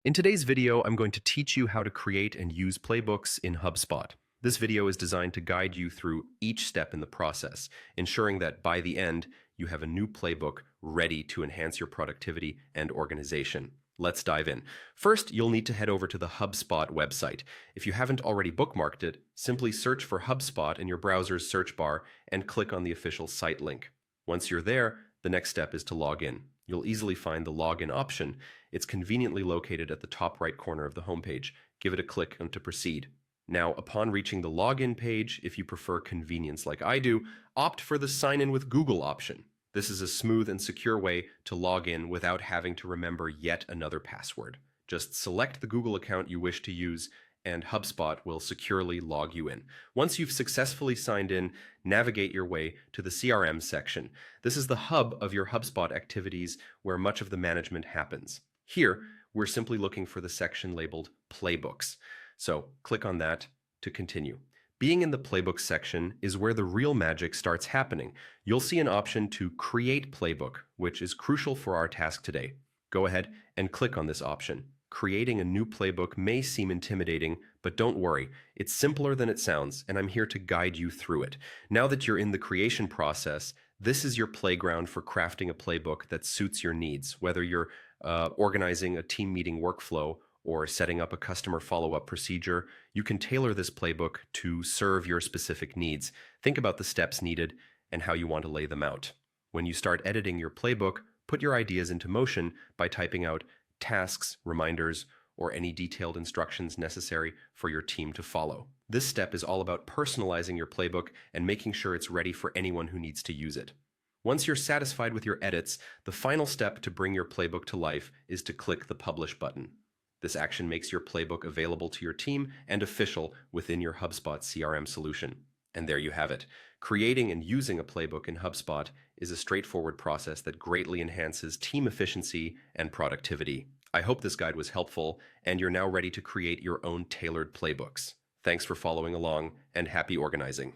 In today's video, I'm going to teach you how to create and use playbooks in HubSpot. This video is designed to guide you through each step in the process, ensuring that by the end, you have a new playbook ready to enhance your productivity and organization. Let's dive in. First, you'll need to head over to the HubSpot website. If you haven't already bookmarked it, simply search for HubSpot in your browser's search bar and click on the official site link. Once you're there, the next step is to log in. You'll easily find the login option. It's conveniently located at the top right corner of the homepage. Give it a click and to proceed. Now, upon reaching the login page, if you prefer convenience like I do, opt for the Sign in with Google option. This is a smooth and secure way to log in without having to remember yet another password. Just select the Google account you wish to use, and HubSpot will securely log you in. Once you've successfully signed in, navigate your way to the CRM section. This is the hub of your HubSpot activities where much of the management happens. Here, we're simply looking for the section labeled Playbooks. So click on that to continue. Being in the Playbooks section is where the real magic starts happening. You'll see an option to create playbook, which is crucial for our task today. Go ahead and click on this option. Creating a new playbook may seem intimidating, but don't worry, it's simpler than it sounds, and I'm here to guide you through it. Now that you're in the creation process, this is your playground for crafting a playbook that suits your needs, whether you're organizing a team meeting workflow or setting up a customer follow-up procedure. You can tailor this playbook to serve your specific needs. Think about the steps needed and how you want to lay them out. When you start editing your playbook, put your ideas into motion by typing out tasks, reminders, or any detailed instructions necessary for your team to follow. This step is all about personalizing your playbook and making sure it's ready for anyone who needs to use it. Once you're satisfied with your edits, the final step to bring your playbook to life is to click the Publish button. This action makes your playbook available to your team and official within your HubSpot CRM solution. And there you have it. Creating and using a playbook in HubSpot is a straightforward process that greatly enhances team efficiency and productivity. I hope this guide was helpful and you're now ready to create your own tailored playbooks. Thanks for following along and happy organizing.